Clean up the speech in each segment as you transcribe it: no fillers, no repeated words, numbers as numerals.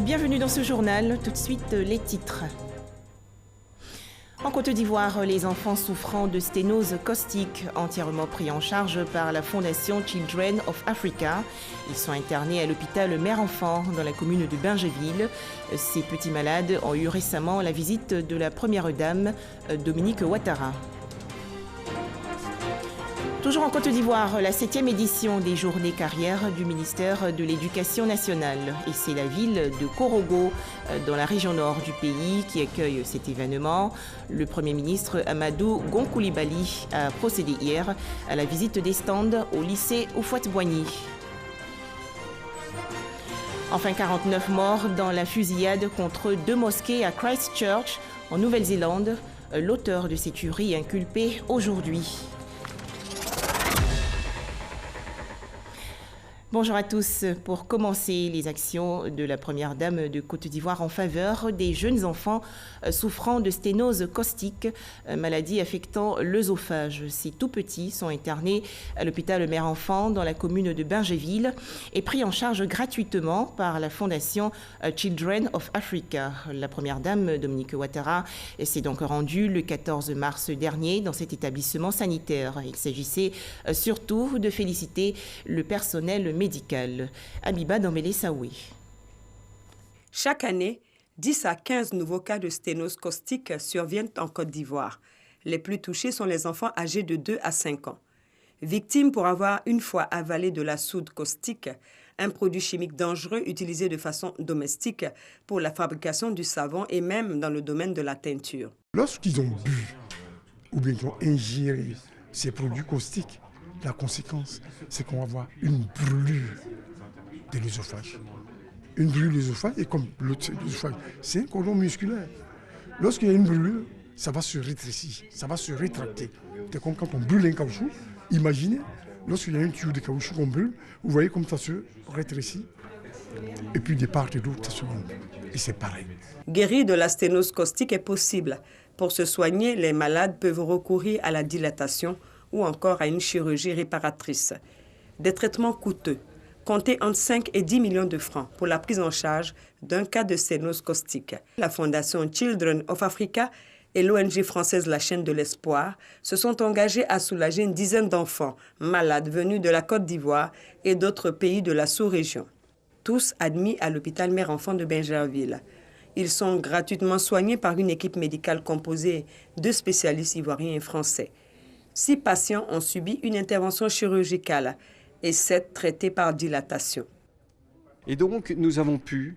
Bienvenue dans ce journal. Tout de suite, les titres. En Côte d'Ivoire, les enfants souffrant de sténose caustique, entièrement pris en charge par la Fondation Children of Africa. Ils sont internés à l'hôpital Mère-Enfant dans la commune de Bingerville. Ces petits malades ont eu récemment la visite de la première dame, Dominique Ouattara. Toujours en Côte d'Ivoire, la 7e édition des journées carrières du ministère de l'Éducation nationale. Et c'est la ville de Korogo, dans la région nord du pays, qui accueille cet événement. Le Premier ministre Amadou Gon Coulibaly a procédé hier à la visite des stands au lycée Houphouët-Boigny. Enfin, 49 morts dans la fusillade contre 2 mosquées à Christchurch, en Nouvelle-Zélande. L'auteur de ces tueries est inculpé aujourd'hui. Bonjour à tous. Pour commencer, les actions de la première dame de Côte d'Ivoire en faveur des jeunes enfants souffrant de sténose caustique, maladie affectant l'œsophage. Ces tout petits sont internés à l'hôpital Mère-Enfant dans la commune de Bingerville et pris en charge gratuitement par la Fondation Children of Africa. La première dame, Dominique Ouattara, s'est donc rendue le 14 mars dernier dans cet établissement sanitaire. Il s'agissait surtout de féliciter le personnel médical. Abiba Dombélé-Saoué. Chaque année, 10 à 15 nouveaux cas de sténose caustique surviennent en Côte d'Ivoire. Les plus touchés sont les enfants âgés de 2 à 5 ans. Victimes pour avoir une fois avalé de la soude caustique, un produit chimique dangereux utilisé de façon domestique pour la fabrication du savon et même dans le domaine de la teinture. Lorsqu'ils ont bu ou bien qu'ils ont ingéré ces produits caustiques, la conséquence, c'est qu'on va avoir une brûlure de l'œsophage. Une brûlure de l'œsophage, et comme l'œsophage, c'est un cordon musculaire. Lorsqu'il y a une brûlure, ça va se rétrécir, ça va se rétracter. C'est comme quand on brûle un caoutchouc. Imaginez, lorsqu'il y a une tuyau de caoutchouc qu'on brûle, vous voyez comme ça se rétrécit. Et puis de part et d'autre, ça se rompt. Et c'est pareil. Guérir de la sténose caustique est possible. Pour se soigner, les malades peuvent recourir à la dilatation ou encore à une chirurgie réparatrice. Des traitements coûteux, comptés entre 5 et 10 millions de francs pour la prise en charge d'un cas de sténose caustique. La Fondation Children of Africa et l'ONG française La Chaîne de l'Espoir se sont engagés à soulager une dizaine d'enfants malades venus de la Côte d'Ivoire et d'autres pays de la sous-région. Tous admis à l'hôpital Mère-Enfant de Bingerville. Ils sont gratuitement soignés par une équipe médicale composée de spécialistes ivoiriens et français. 6 patients ont subi une intervention chirurgicale et 7 traités par dilatation. Et donc, nous avons pu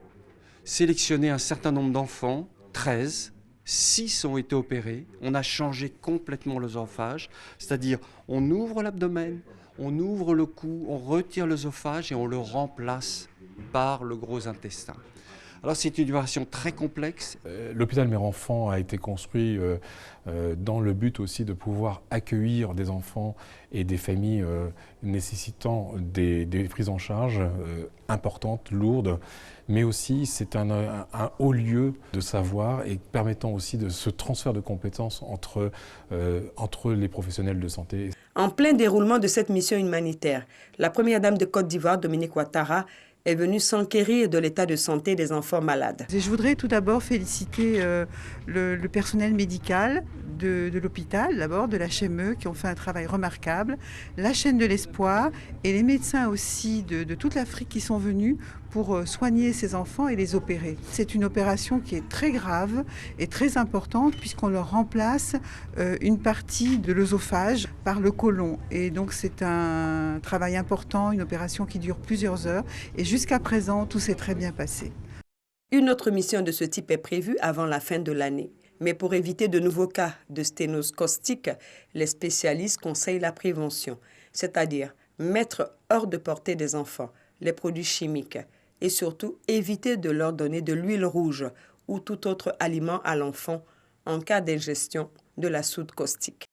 sélectionner un certain nombre d'enfants, 13, 6 ont été opérés. On a changé complètement l'œsophage, c'est-à-dire on ouvre l'abdomen, on ouvre le cou, on retire l'œsophage et on le remplace par le gros intestin. Alors c'est une opération très complexe. L'hôpital Mère-Enfant a été construit dans le but aussi de pouvoir accueillir des enfants et des familles nécessitant des prises en charge importantes, lourdes, mais aussi c'est un haut lieu de savoir et permettant aussi de ce transfert de compétences entre les professionnels de santé. En plein déroulement de cette mission humanitaire, la première dame de Côte d'Ivoire, Dominique Ouattara, est venue s'enquérir de l'état de santé des enfants malades. Je voudrais tout d'abord féliciter le personnel médical de l'hôpital, d'abord de l'HME, qui ont fait un travail remarquable, la chaîne de l'espoir et les médecins aussi de toute l'Afrique qui sont venus pour soigner ces enfants et les opérer. C'est une opération qui est très grave et très importante puisqu'on leur remplace une partie de l'œsophage par le côlon. Et donc c'est un travail important, une opération qui dure plusieurs heures et jusqu'à présent tout s'est très bien passé. Une autre mission de ce type est prévue avant la fin de l'année. Mais pour éviter de nouveaux cas de sténose caustique, les spécialistes conseillent la prévention, c'est-à-dire mettre hors de portée des enfants les produits chimiques et surtout éviter de leur donner de l'huile rouge ou tout autre aliment à l'enfant en cas d'ingestion de la soude caustique.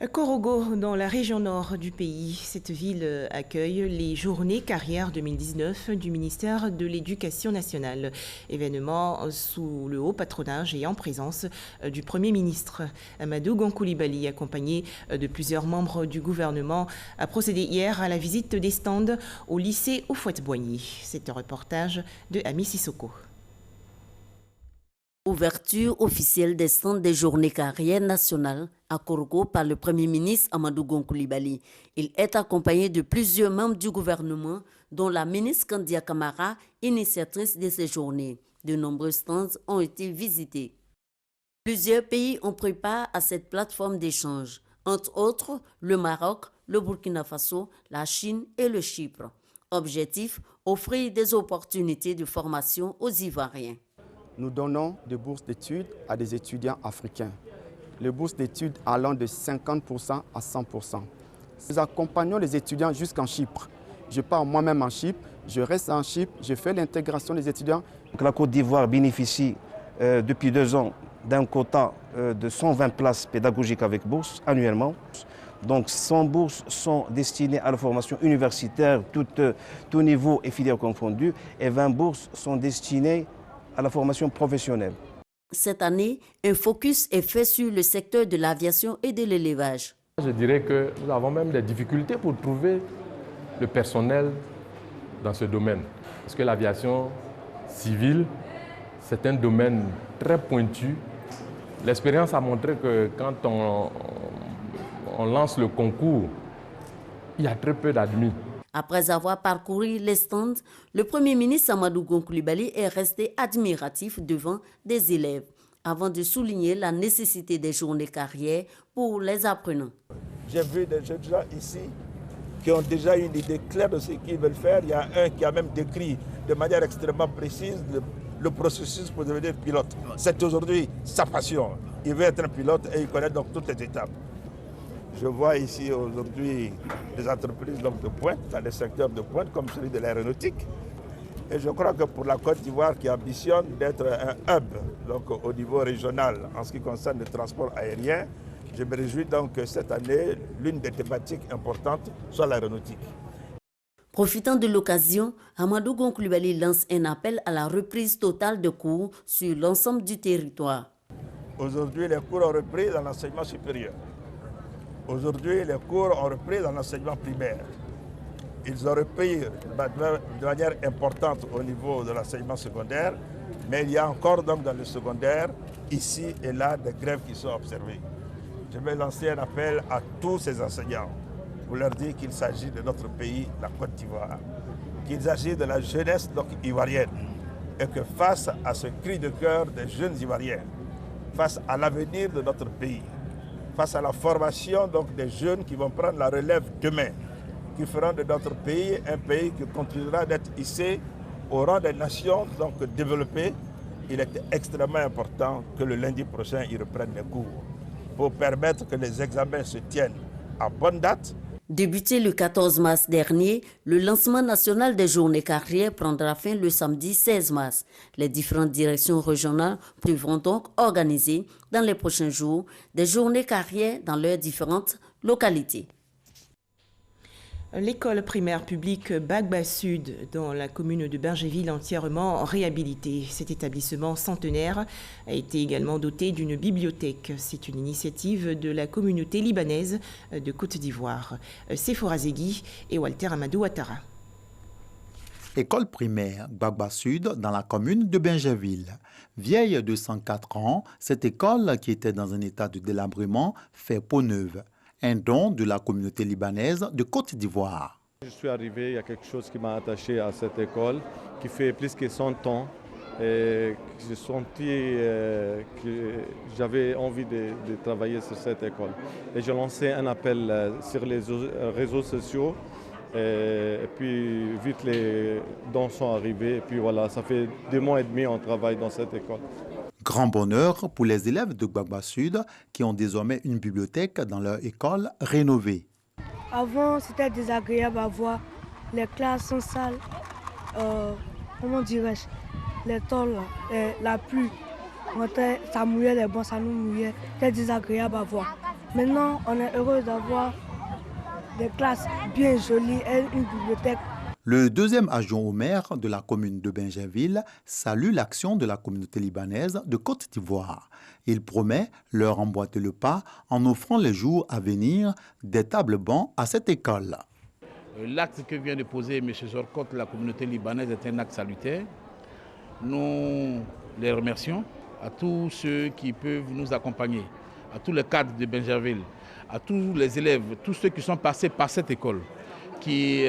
Korogo, dans la région nord du pays, cette ville accueille les journées carrières 2019 du ministère de l'Éducation nationale. Événement sous le haut patronage et en présence du Premier ministre. Amadou Gon Coulibaly, accompagné de plusieurs membres du gouvernement, a procédé hier à la visite des stands au lycée Houphouët-Boigny. C'est un reportage de Ami Sissoko. Ouverture officielle des stands des journées carrières nationales à Korogo par le Premier ministre Amadou Gon Coulibaly. Il est accompagné de plusieurs membres du gouvernement, dont la ministre Kandia Camara, initiatrice de ces journées. De nombreux stands ont été visités. Plusieurs pays ont pris part à cette plateforme d'échange, entre autres le Maroc, le Burkina Faso, la Chine et le Chypre. Objectif, offrir des opportunités de formation aux Ivoiriens. Nous donnons des bourses d'études à des étudiants africains. Les bourses d'études allant de 50% à 100%. Nous accompagnons les étudiants jusqu'en Chypre. Je pars moi-même en Chypre, je reste en Chypre, je fais l'intégration des étudiants. Donc la Côte d'Ivoire bénéficie depuis 2 ans d'un quota de 120 places pédagogiques avec bourse annuellement. Donc 100 bourses sont destinées à la formation universitaire, tout niveau et filière confondus, et 20 bourses sont destinées à la formation professionnelle. Cette année, un focus est fait sur le secteur de l'aviation et de l'élevage. Je dirais que nous avons même des difficultés pour trouver le personnel dans ce domaine. Parce que l'aviation civile, c'est un domaine très pointu. L'expérience a montré que quand on lance le concours, il y a très peu d'admis. Après avoir parcouru les stands, le Premier ministre Amadou Gon Coulibaly est resté admiratif devant des élèves, avant de souligner la nécessité des journées carrières pour les apprenants. J'ai vu des jeunes gens ici qui ont déjà une idée claire de ce qu'ils veulent faire. Il y a un qui a même décrit de manière extrêmement précise le processus pour devenir pilote. C'est aujourd'hui sa passion. Il veut être un pilote et il connaît donc toutes les étapes. Je vois ici aujourd'hui des entreprises donc de pointe, dans des secteurs de pointe comme celui de l'aéronautique. Et je crois que pour la Côte d'Ivoire qui ambitionne d'être un hub donc au niveau régional en ce qui concerne le transport aérien, je me réjouis donc que cette année, l'une des thématiques importantes soit l'aéronautique. Profitant de l'occasion, Amadou Gon Coulibaly lance un appel à la reprise totale de cours sur l'ensemble du territoire. Aujourd'hui, les cours ont repris dans l'enseignement supérieur. Aujourd'hui, les cours ont repris dans l'enseignement primaire. Ils ont repris de manière importante au niveau de l'enseignement secondaire, mais il y a encore donc dans le secondaire, ici et là, des grèves qui sont observées. Je vais lancer un appel à tous ces enseignants pour leur dire qu'il s'agit de notre pays, la Côte d'Ivoire, qu'il s'agit de la jeunesse donc ivoirienne et que face à ce cri de cœur des jeunes Ivoiriens, face à l'avenir de notre pays, face à la formation donc des jeunes qui vont prendre la relève demain, qui feront de notre pays un pays qui continuera d'être hissé au rang des nations donc développées, il est extrêmement important que le lundi prochain, ils reprennent les cours pour permettre que les examens se tiennent à bonne date. Débuté le 14 mars dernier, le lancement national des journées carrières prendra fin le samedi 16 mars. Les différentes directions régionales devront donc organiser dans les prochains jours des journées carrières dans leurs différentes localités. L'école primaire publique Gbagba Sud dans la commune de Bergéville entièrement réhabilitée. Cet établissement centenaire a été également doté d'une bibliothèque. C'est une initiative de la communauté libanaise de Côte d'Ivoire. Sephora Zegui et Walter Amadou Ouattara. École primaire Gbagba Sud dans la commune de Bergéville. Vieille de 104 ans, cette école qui était dans un état de délabrement fait peau neuve. Un don de la communauté libanaise de Côte d'Ivoire. Je suis arrivé, il y a quelque chose qui m'a attaché à cette école, qui fait plus que 100 ans. Et j'ai senti que j'avais envie de travailler sur cette école. Et j'ai lancé un appel sur les réseaux sociaux. Et puis vite les dons sont arrivés. Et puis voilà, ça fait 2 mois et demi qu'on travaille dans cette école. Grand bonheur pour les élèves de Gbagba Sud qui ont désormais une bibliothèque dans leur école rénovée. Avant, c'était désagréable à voir. Les classes sont sales. Comment dirais-je? Les tôles, la pluie. Ça mouillait les bancs, ça nous mouillait. C'était désagréable à voir. Maintenant, on est heureux d'avoir des classes bien jolies et une bibliothèque. Le deuxième adjoint au maire de la commune de Bingerville salue l'action de la communauté libanaise de Côte d'Ivoire. Il promet leur emboîter le pas en offrant les jours à venir des tables bancs à cette école. L'acte que vient de poser M. Zorkot de la communauté libanaise est un acte salutaire. Nous les remercions, à tous ceux qui peuvent nous accompagner, à tous les cadres de Bingerville, à tous les élèves, tous ceux qui sont passés par cette école, qui,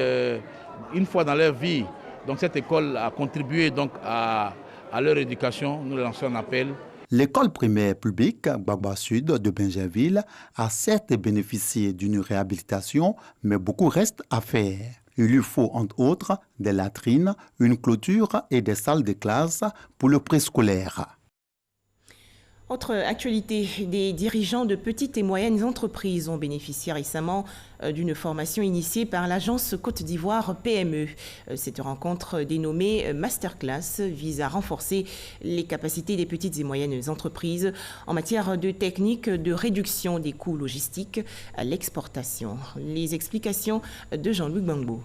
une fois dans leur vie, donc cette école a contribué donc à leur éducation. Nous lançons un appel. L'école primaire publique Gbagba Sud de Bingerville a certes bénéficié d'une réhabilitation, mais beaucoup reste à faire. Il lui faut entre autres des latrines, une clôture et des salles de classe pour le préscolaire. Autre actualité, des dirigeants de petites et moyennes entreprises ont bénéficié récemment d'une formation initiée par l'agence Côte d'Ivoire PME. Cette rencontre dénommée Masterclass vise à renforcer les capacités des petites et moyennes entreprises en matière de techniques de réduction des coûts logistiques à l'exportation. Les explications de Jean-Luc Bangbo.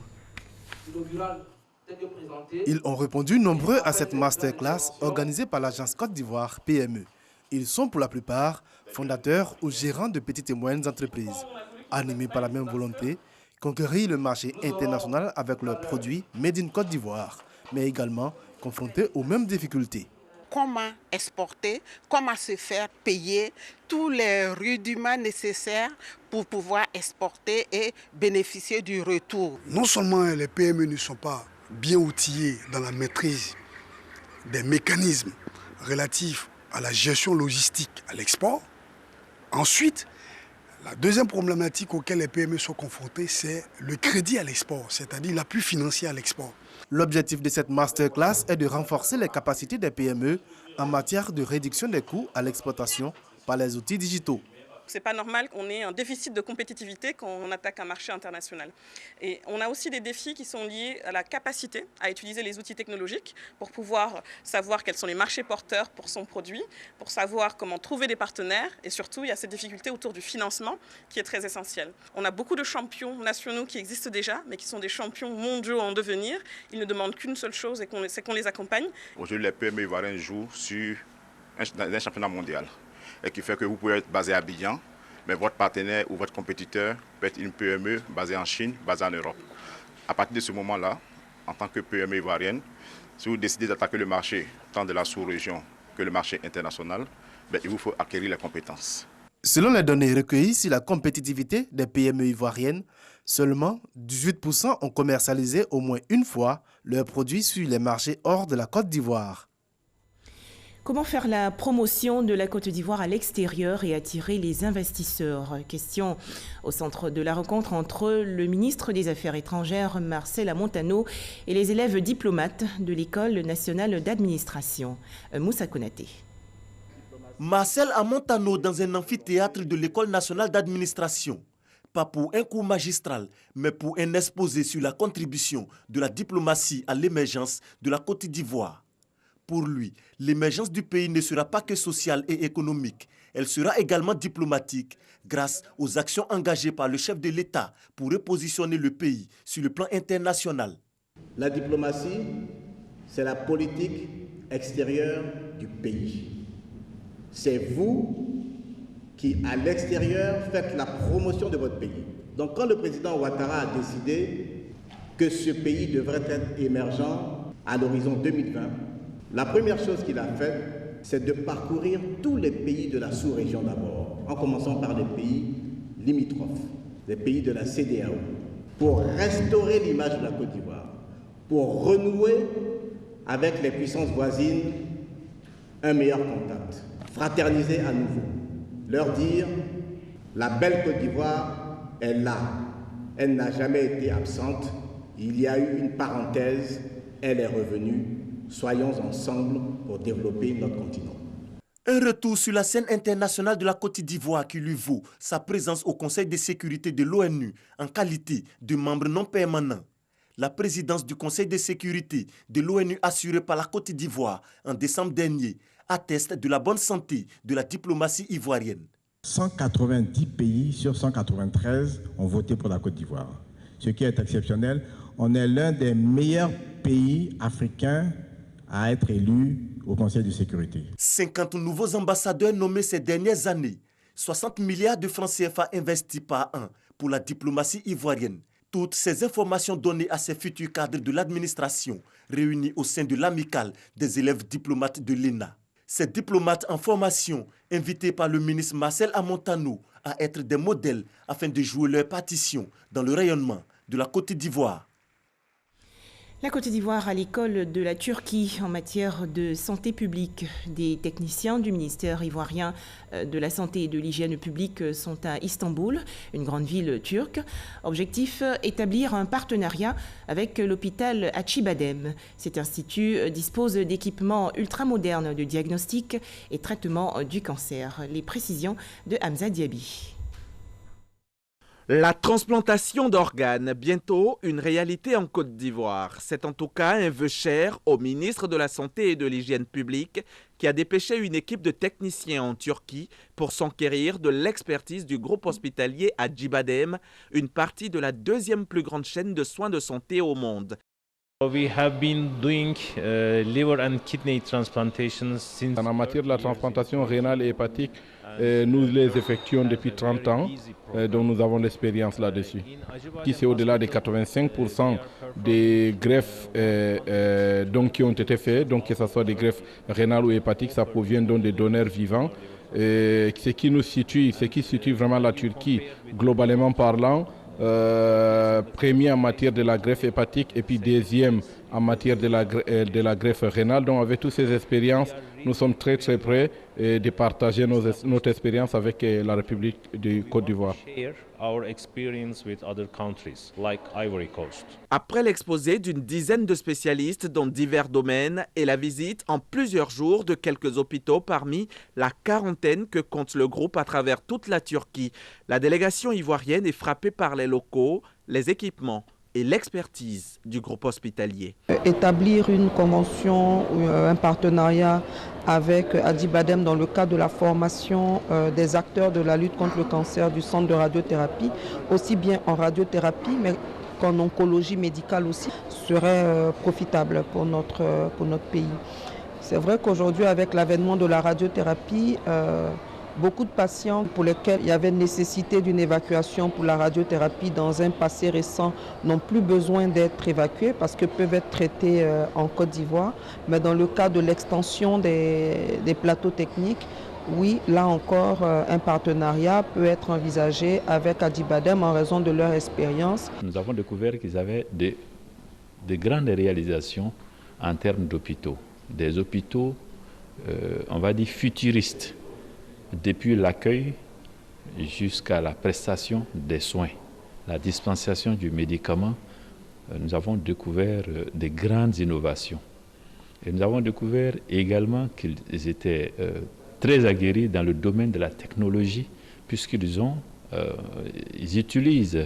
Ils ont répondu nombreux à cette masterclass organisée par l'agence Côte d'Ivoire PME. Ils sont pour la plupart fondateurs ou gérants de petites et moyennes entreprises, animés par la même volonté, conquérir le marché international avec leurs produits made in Côte d'Ivoire, mais également confrontés aux mêmes difficultés. Comment exporter, comment se faire payer tous les rudiments nécessaires pour pouvoir exporter et bénéficier du retour. Non seulement les PME ne sont pas bien outillés dans la maîtrise des mécanismes relatifs à la gestion logistique à l'export. Ensuite, la deuxième problématique auquel les PME sont confrontées, c'est le crédit à l'export, c'est-à-dire l'appui financier à l'export. L'objectif de cette masterclass est de renforcer les capacités des PME en matière de réduction des coûts à l'exportation par les outils digitaux. C'est pas normal qu'on ait un déficit de compétitivité quand on attaque un marché international. Et on a aussi des défis qui sont liés à la capacité à utiliser les outils technologiques pour pouvoir savoir quels sont les marchés porteurs pour son produit, pour savoir comment trouver des partenaires et surtout il y a cette difficulté autour du financement qui est très essentielle. On a beaucoup de champions nationaux qui existent déjà mais qui sont des champions mondiaux en devenir. Ils ne demandent qu'une seule chose et c'est qu'on les accompagne. Aujourd'hui les PME ivoiriennes jouent sur un championnat mondial. Et qui fait que vous pouvez être basé à Abidjan, mais votre partenaire ou votre compétiteur peut être une PME basée en Chine, basée en Europe. À partir de ce moment-là, en tant que PME ivoirienne, si vous décidez d'attaquer le marché tant de la sous-région que le marché international, il vous faut acquérir les compétences. Selon les données recueillies sur la compétitivité des PME ivoiriennes, seulement 18% ont commercialisé au moins une fois leurs produits sur les marchés hors de la Côte d'Ivoire. Comment faire la promotion de la Côte d'Ivoire à l'extérieur et attirer les investisseurs? Question au centre de la rencontre entre le ministre des Affaires étrangères, Marcel Amontano, et les élèves diplomates de l'École nationale d'administration, Moussa Konaté. Marcel Amontano dans un amphithéâtre de l'École nationale d'administration. Pas pour un cours magistral, mais pour un exposé sur la contribution de la diplomatie à l'émergence de la Côte d'Ivoire. Pour lui, l'émergence du pays ne sera pas que sociale et économique, elle sera également diplomatique grâce aux actions engagées par le chef de l'État pour repositionner le pays sur le plan international. La diplomatie, c'est la politique extérieure du pays. C'est vous qui, à l'extérieur, faites la promotion de votre pays. Donc quand le président Ouattara a décidé que ce pays devrait être émergent à l'horizon 2020, la première chose qu'il a faite, c'est de parcourir tous les pays de la sous-région d'abord, en commençant par les pays limitrophes, les pays de la CEDEAO, pour restaurer l'image de la Côte d'Ivoire, pour renouer avec les puissances voisines un meilleur contact, fraterniser à nouveau, leur dire la belle Côte d'Ivoire est là, elle n'a jamais été absente, il y a eu une parenthèse, elle est revenue. Soyons ensemble pour développer notre continent. Un retour sur la scène internationale de la Côte d'Ivoire qui lui vaut sa présence au Conseil de sécurité de l'ONU en qualité de membre non permanent. La présidence du Conseil de sécurité de l'ONU assurée par la Côte d'Ivoire en décembre dernier atteste de la bonne santé de la diplomatie ivoirienne. 190 pays sur 193 ont voté pour la Côte d'Ivoire. Ce qui est exceptionnel, on est l'un des meilleurs pays africains à être élu au Conseil de sécurité. 50 nouveaux ambassadeurs nommés ces dernières années. 60 milliards de francs CFA investis par an pour la diplomatie ivoirienne. Toutes ces informations données à ces futurs cadres de l'administration réunis au sein de l'amicale des élèves diplomates de l'ENA. Ces diplomates en formation, invités par le ministre Marcel Amontano à être des modèles afin de jouer leur partition dans le rayonnement de la Côte d'Ivoire. La Côte d'Ivoire à l'école de la Turquie en matière de santé publique. Des techniciens du ministère ivoirien de la santé et de l'hygiène publique sont à Istanbul, une grande ville turque. Objectif, établir un partenariat avec l'hôpital Acıbadem. Cet institut dispose d'équipements ultramodernes de diagnostic et traitement du cancer. Les précisions de Hamza Diaby. La transplantation d'organes, bientôt une réalité en Côte d'Ivoire. C'est en tout cas un vœu cher au ministre de la Santé et de l'Hygiène publique qui a dépêché une équipe de techniciens en Turquie pour s'enquérir de l'expertise du groupe hospitalier Acıbadem, une partie de la deuxième plus grande chaîne de soins de santé au monde. We have been doing liver and kidney transplantations since... En matière de la transplantation rénale et hépatique, nous les effectuons depuis 30 ans, donc nous avons l'expérience là-dessus. Qui c'est au-delà des 85% des greffes donc, qui ont été faites, donc que ce soit des greffes rénales ou hépatiques, ça provient donc des donneurs vivants. Ce qui situe vraiment la Turquie, globalement parlant, premier en matière de la greffe hépatique et puis deuxième en matière de la greffe rénale. Donc avec toutes ces expériences, nous sommes très prêts de partager notre expérience avec la République de Côte d'Ivoire. Après l'exposé d'une dizaine de spécialistes dans divers domaines et la visite en plusieurs jours de quelques hôpitaux parmi la quarantaine que compte le groupe à travers toute la Turquie, la délégation ivoirienne est frappée par les locaux, les équipements et l'expertise du groupe hospitalier. Établir une convention ou un partenariat avec Acıbadem dans le cadre de la formation des acteurs de la lutte contre le cancer du centre de radiothérapie, aussi bien en radiothérapie mais qu'en oncologie médicale aussi, serait profitable pour notre pays. C'est vrai qu'aujourd'hui, avec l'avènement de la radiothérapie, beaucoup de patients pour lesquels il y avait nécessité d'une évacuation pour la radiothérapie dans un passé récent n'ont plus besoin d'être évacués parce que peuvent être traités en Côte d'Ivoire. Mais dans le cas de l'extension des plateaux techniques, oui, là encore, un partenariat peut être envisagé avec Acıbadem en raison de leur expérience. Nous avons découvert qu'ils avaient de grandes réalisations en termes d'hôpitaux. Des hôpitaux, on va dire, futuristes. Depuis l'accueil jusqu'à la prestation des soins, la dispensation du médicament, nous avons découvert de grandes innovations. Et nous avons découvert également qu'ils étaient très aguerris dans le domaine de la technologie, puisqu'ils utilisent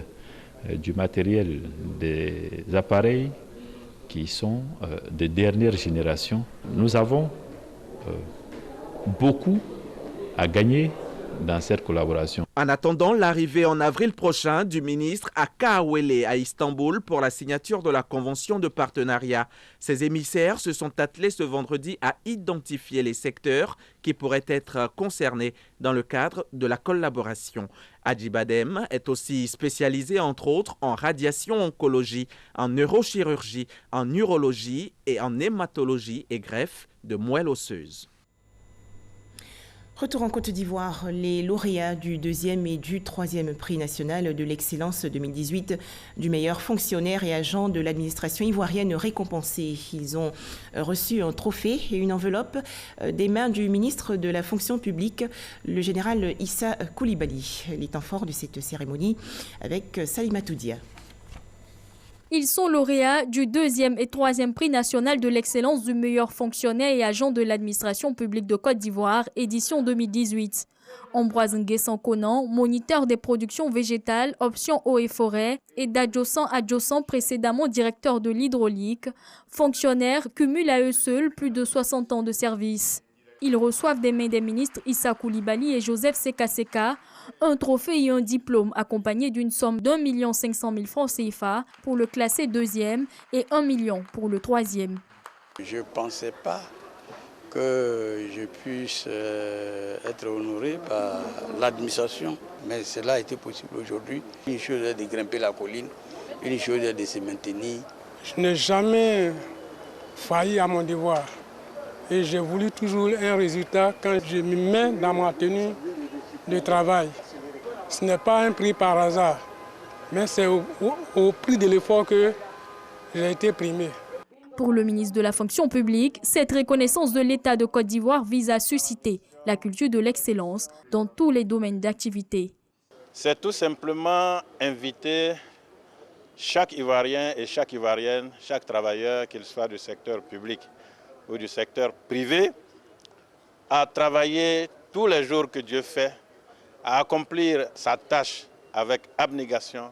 du matériel, des appareils qui sont de dernière génération. Nous avons beaucoup à gagner dans cette collaboration. En attendant l'arrivée en avril prochain du ministre à Kaawele à Istanbul pour la signature de la convention de partenariat, ces émissaires se sont attelés ce vendredi à identifier les secteurs qui pourraient être concernés dans le cadre de la collaboration. Acıbadem est aussi spécialisé entre autres en radiation oncologie, en neurochirurgie, en urologie et en hématologie et greffe de moelle osseuse. Retour en Côte d'Ivoire, les lauréats du 2e et du 3e prix national de l'excellence 2018 du meilleur fonctionnaire et agent de l'administration ivoirienne récompensés. Ils ont reçu un trophée et une enveloppe des mains du ministre de la fonction publique, le général Issa Coulibaly. Les temps forts de cette cérémonie avec Salimata Dia. Ils sont lauréats du 2e et 3e prix national de l'excellence du meilleur fonctionnaire et agent de l'administration publique de Côte d'Ivoire, édition 2018. Ambroise Nguessan Conan, moniteur des productions végétales, option eau et forêt, et Dadjossan Adjossan, précédemment directeur de l'hydraulique, fonctionnaire, cumule à eux seuls plus de 60 ans de service. Ils reçoivent des mains des ministres Issa Coulibaly et Joseph Sekaseka un trophée et un diplôme accompagné d'une somme d'1 500 000 francs CFA pour le classé 2e et 1 million pour le 3e. Je ne pensais pas que je puisse être honoré par l'administration, mais cela a été possible aujourd'hui. Une chose est de grimper la colline, une chose est de se maintenir. Je n'ai jamais failli à mon devoir et j'ai voulu toujours un résultat quand je me mets dans ma tenue de travail. Ce n'est pas un prix par hasard, mais c'est au prix de l'effort que j'ai été primé. Pour le ministre de la Fonction publique, cette reconnaissance de l'État de Côte d'Ivoire vise à susciter la culture de l'excellence dans tous les domaines d'activité. C'est tout simplement inviter chaque Ivoirien et chaque Ivoirienne, chaque travailleur, qu'il soit du secteur public ou du secteur privé, à travailler tous les jours que Dieu fait, à accomplir sa tâche avec abnégation,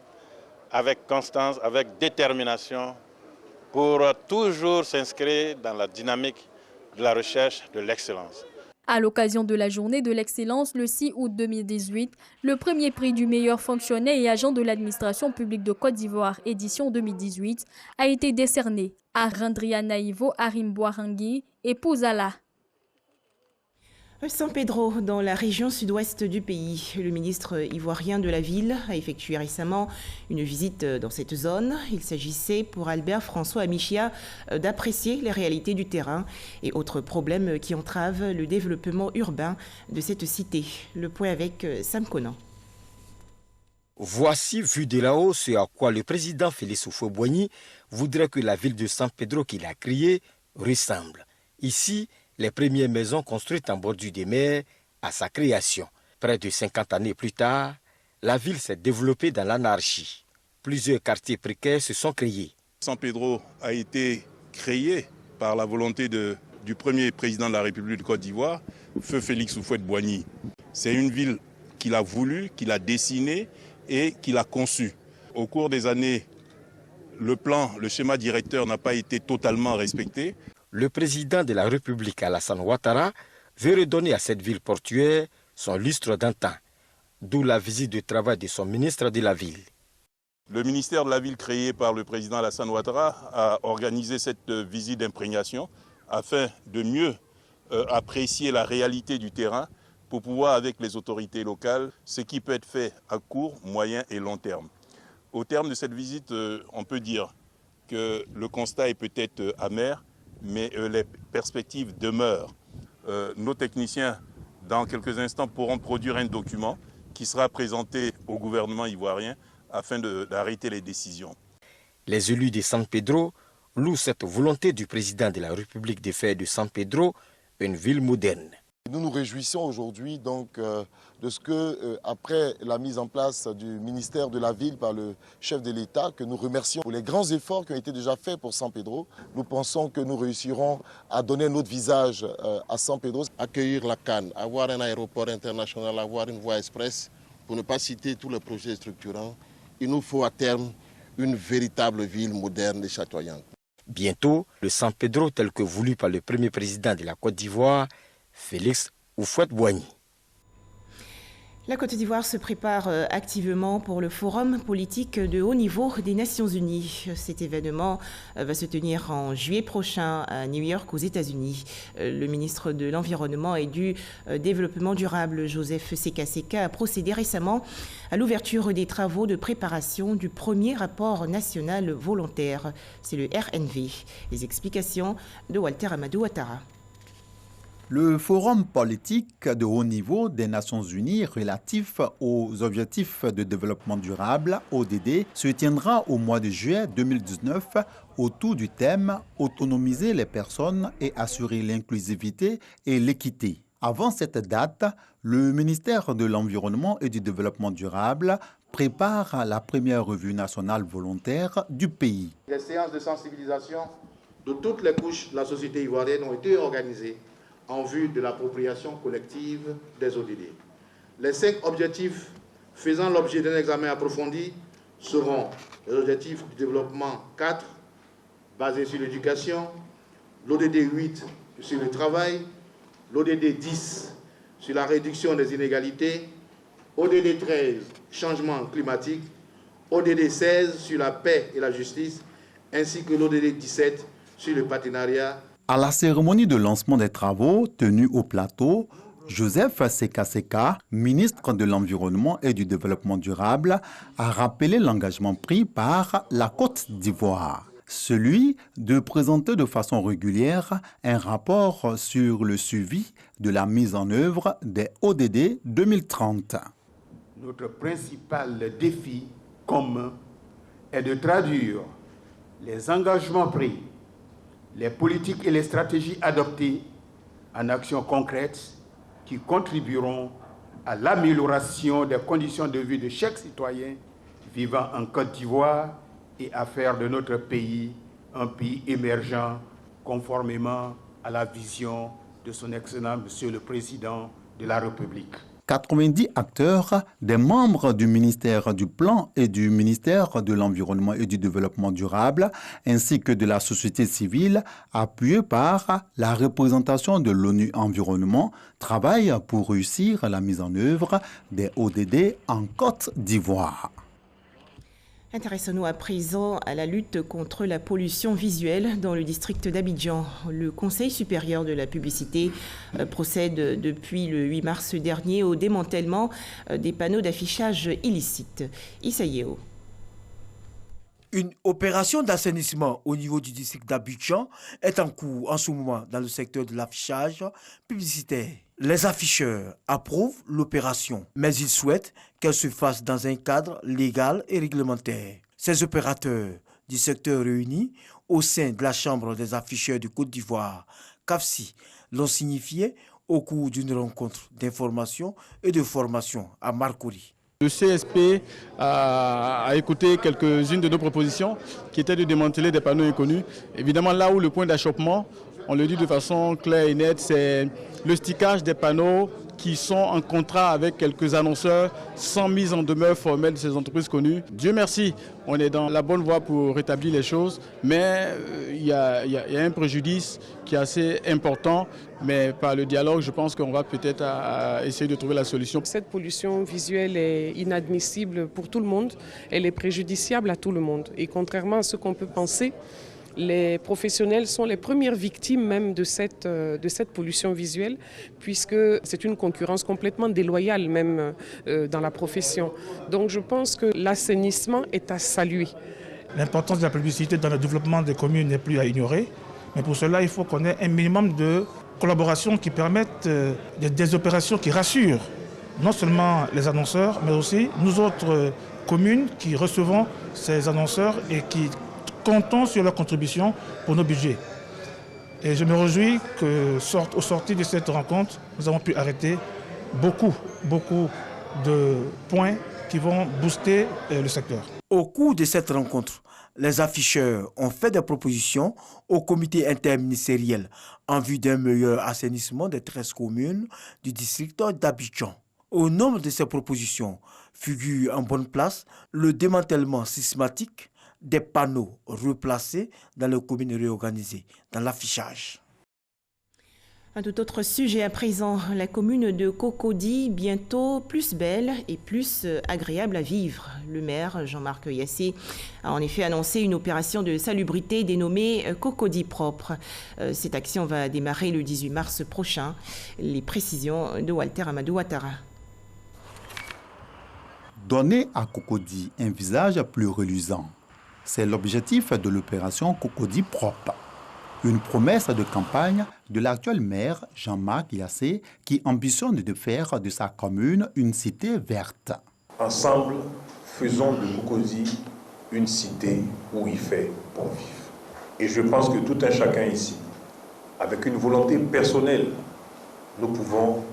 avec constance, avec détermination, pour toujours s'inscrire dans la dynamique de la recherche de l'excellence. À l'occasion de la journée de l'excellence, le 6 août 2018, le premier prix du meilleur fonctionnaire et agent de l'administration publique de Côte d'Ivoire, édition 2018, a été décerné à Randria Naïvo Arim Boarangui et Pouzala. San Pedro, dans la région sud-ouest du pays. Le ministre ivoirien de la Ville a effectué récemment une visite dans cette zone. Il s'agissait pour Albert François Amichia d'apprécier les réalités du terrain et autres problèmes qui entravent le développement urbain de cette cité. Le point avec Sam Conan. Voici, vu de là-haut, ce à quoi le président Félix Houphouët-Boigny voudrait que la ville de San Pedro qu'il a créée ressemble. Ici, les premières maisons construites en bordure des mers à sa création. Près de 50 années plus tard, la ville s'est développée dans l'anarchie. Plusieurs quartiers précaires se sont créés. San Pedro a été créé par la volonté du premier président de la République de Côte d'Ivoire, Feu Félix Houphouët-Boigny. C'est une ville qu'il a voulu, qu'il a dessinée et qu'il a conçue. Au cours des années, le schéma directeur n'a pas été totalement respecté. Le président de la République, Alassane Ouattara, veut redonner à cette ville portuaire son lustre d'antan, d'où la visite de travail de son ministre de la Ville. Le ministère de la Ville créé par le président Alassane Ouattara a organisé cette visite d'imprégnation afin de mieux apprécier la réalité du terrain pour pouvoir, avec les autorités locales, ce qui peut être fait à court, moyen et long terme. Au terme de cette visite, on peut dire que le constat est peut-être amer, mais les perspectives demeurent. Nos techniciens, dans quelques instants, pourront produire un document qui sera présenté au gouvernement ivoirien afin d'arrêter les décisions. Les élus de San Pedro louent cette volonté du président de la République de faire de San Pedro une ville moderne. Nous nous réjouissons aujourd'hui donc de ce que, après la mise en place du ministère de la Ville par le chef de l'État, que nous remercions pour les grands efforts qui ont été déjà faits pour San Pedro. Nous pensons que nous réussirons à donner notre visage à San Pedro. Accueillir la Cannes, avoir un aéroport international, avoir une voie express, pour ne pas citer tous les projets structurants, il nous faut à terme une véritable ville moderne et chatoyante. Bientôt, le San Pedro tel que voulu par le premier président de la Côte d'Ivoire, Félix Houphouët-Boigny. La Côte d'Ivoire se prépare activement pour le forum politique de haut niveau des Nations Unies. Cet événement va se tenir en juillet prochain à New York aux États-Unis. Le ministre de l'Environnement et du Développement durable, Joseph Sekaseka, a procédé récemment à l'ouverture des travaux de préparation du premier rapport national volontaire. C'est le RNV. Les explications de Walter Amadou Ouattara. Le Forum politique de haut niveau des Nations Unies relatif aux objectifs de développement durable, ODD, se tiendra au mois de juillet 2019 autour du thème « Autonomiser les personnes et assurer l'inclusivité et l'équité ». Avant cette date, le ministère de l'Environnement et du Développement durable prépare la première revue nationale volontaire du pays. Des séances de sensibilisation de toutes les couches de la société ivoirienne ont été organisées en vue de l'appropriation collective des ODD. Les 5 objectifs faisant l'objet d'un examen approfondi seront les objectifs du développement 4, basés sur l'éducation, l'ODD 8 sur le travail, l'ODD 10 sur la réduction des inégalités, ODD 13, changement climatique, ODD 16 sur la paix et la justice, ainsi que l'ODD 17 sur le partenariat. À la cérémonie de lancement des travaux tenue au plateau, Joseph Seka, ministre de l'Environnement et du Développement durable, a rappelé l'engagement pris par la Côte d'Ivoire, celui de présenter de façon régulière un rapport sur le suivi de la mise en œuvre des ODD 2030. Notre principal défi commun est de traduire les engagements pris, les politiques et les stratégies adoptées en actions concrètes qui contribueront à l'amélioration des conditions de vie de chaque citoyen vivant en Côte d'Ivoire et à faire de notre pays un pays émergent conformément à la vision de son Excellence Monsieur le Président de la République. 90 acteurs, des membres du ministère du Plan et du ministère de l'Environnement et du Développement durable, ainsi que de la société civile, appuyés par la représentation de l'ONU Environnement, travaillent pour réussir la mise en œuvre des ODD en Côte d'Ivoire. Intéressons-nous à présent à la lutte contre la pollution visuelle dans le district d'Abidjan. Le Conseil supérieur de la publicité procède depuis le 8 mars dernier au démantèlement des panneaux d'affichage illicites. Issa Yeo. Une opération d'assainissement au niveau du district d'Abidjan est en cours en ce moment dans le secteur de l'affichage publicitaire. Les afficheurs approuvent l'opération, mais ils souhaitent qu'elle se fasse dans un cadre légal et réglementaire. Ces opérateurs du secteur réunis au sein de la Chambre des afficheurs de Côte d'Ivoire, CAFSI, l'ont signifié au cours d'une rencontre d'information et de formation à Marcory. Le CSP a écouté quelques-unes de nos propositions qui étaient de démanteler des panneaux inconnus. Évidemment, là où le point d'achoppement, on le dit de façon claire et nette, c'est le stickage des panneaux qui sont en contrat avec quelques annonceurs sans mise en demeure formelle de ces entreprises connues. Dieu merci, on est dans la bonne voie pour rétablir les choses, mais il y a un préjudice qui est assez important, mais par le dialogue, je pense qu'on va peut-être essayer de trouver la solution. Cette pollution visuelle est inadmissible pour tout le monde, elle est préjudiciable à tout le monde. Et contrairement à ce qu'on peut penser, les professionnels sont les premières victimes même de cette pollution visuelle, puisque c'est une concurrence complètement déloyale même dans la profession. Donc je pense que l'assainissement est à saluer. L'importance de la publicité dans le développement des communes n'est plus à ignorer, mais pour cela il faut qu'on ait un minimum de collaboration qui permettent des opérations qui rassurent non seulement les annonceurs, mais aussi nous autres communes qui recevons ces annonceurs et qui comptons sur leur contribution pour nos budgets. Et je me réjouis qu'au sorti de cette rencontre, nous avons pu arrêter beaucoup de points qui vont booster le secteur. Au cours de cette rencontre, les afficheurs ont fait des propositions au comité interministériel en vue d'un meilleur assainissement des 13 communes du district d'Abidjan. Au nombre de ces propositions figure en bonne place le démantèlement systématique des panneaux replacés dans les communes réorganisées, dans l'affichage. Un tout autre sujet à présent, la commune de Cocody, bientôt plus belle et plus agréable à vivre. Le maire, Jean-Marc Yassé, a en effet annoncé une opération de salubrité dénommée Cocody Propre. Cette action va démarrer le 18 mars prochain. Les précisions de Walter Amadou Ouattara. Donner à Cocody un visage plus reluisant. C'est l'objectif de l'opération Cocody Propre. Une promesse de campagne de l'actuel maire Jean-Marc Yassé qui ambitionne de faire de sa commune une cité verte. Ensemble, faisons de Cocody une cité où il fait bon vivre. Et je pense que tout un chacun ici, avec une volonté personnelle, nous pouvons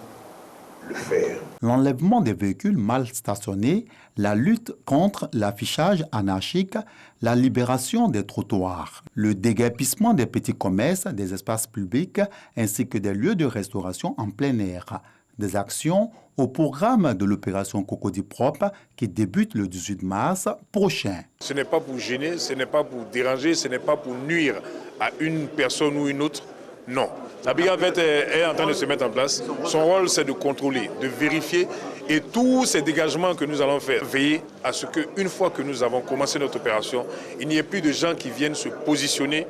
le faire. L'enlèvement des véhicules mal stationnés, la lutte contre l'affichage anarchique, la libération des trottoirs, le déguerpissement des petits commerces, des espaces publics ainsi que des lieux de restauration en plein air. Des actions au programme de l'opération Cocody Propre qui débute le 18 mars prochain. Ce n'est pas pour gêner, ce n'est pas pour déranger, ce n'est pas pour nuire à une personne ou une autre. Non, La brigade verte est en train de se mettre en place. Son rôle, c'est de contrôler, de vérifier et tous ces dégagements que nous allons faire, veiller à ce qu'une fois que nous avons commencé notre opération, il n'y ait plus de gens qui viennent se positionner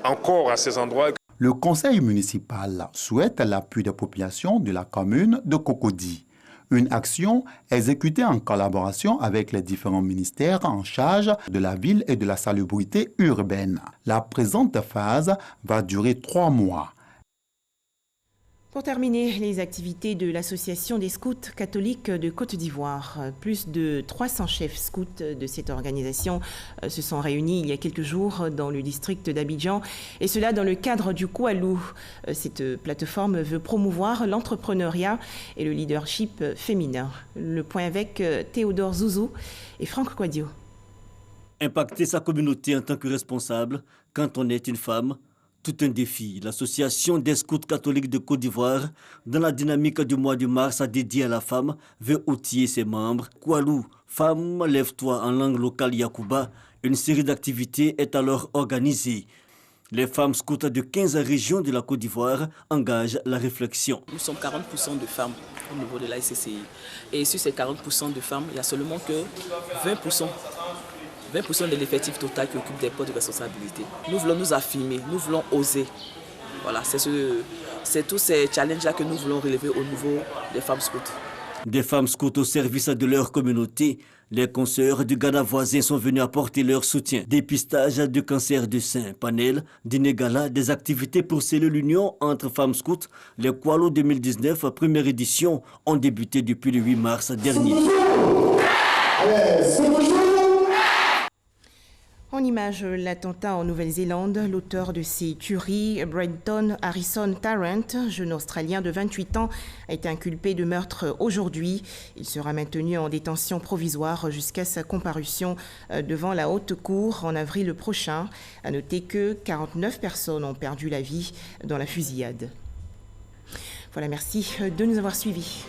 encore à ces endroits. Le conseil municipal souhaite l'appui des populations de la commune de Cocody. Une action exécutée en collaboration avec les différents ministères en charge de la ville et de la salubrité urbaine. La présente phase va durer 3 mois. Pour terminer, les activités de l'Association des scouts catholiques de Côte d'Ivoire. Plus de 300 chefs scouts de cette organisation se sont réunis il y a quelques jours dans le district d'Abidjan, et cela dans le cadre du Koualou. Cette plateforme veut promouvoir l'entrepreneuriat et le leadership féminin. Le point avec Théodore Zouzou et Franck Quadio. Impacter sa communauté en tant que responsable quand on est une femme, tout un défi. L'Association des scouts catholiques de Côte d'Ivoire, dans la dynamique du mois de mars dédié à la femme, veut outiller ses membres. Koualou, Femme, lève-toi en langue locale Yakuba, une série d'activités est alors organisée. Les femmes scouts de 15 régions de la Côte d'Ivoire engagent la réflexion. Nous sommes 40% de femmes au niveau de la SCCI. Et sur ces 40% de femmes, il n'y a seulement que 20% de l'effectif total qui occupe des postes de responsabilité. Nous voulons nous affirmer, nous voulons oser. Voilà, c'est tous ces challenges-là que nous voulons relever au niveau des femmes scouts. Des femmes scouts au service de leur communauté. Les consoeurs du Ghana voisin sont venus apporter leur soutien. Dépistage du cancer du sein, panel, dîner gala, des activités pour sceller l'union entre femmes scouts. Les Koualou 2019, première édition, ont débuté depuis le 8 mars dernier. En image, l'attentat en Nouvelle-Zélande, l'auteur de ces tueries, Brenton Harrison Tarrant, jeune Australien de 28 ans, a été inculpé de meurtre aujourd'hui. Il sera maintenu en détention provisoire jusqu'à sa comparution devant la haute cour en avril prochain. À noter que 49 personnes ont perdu la vie dans la fusillade. Voilà, merci de nous avoir suivis.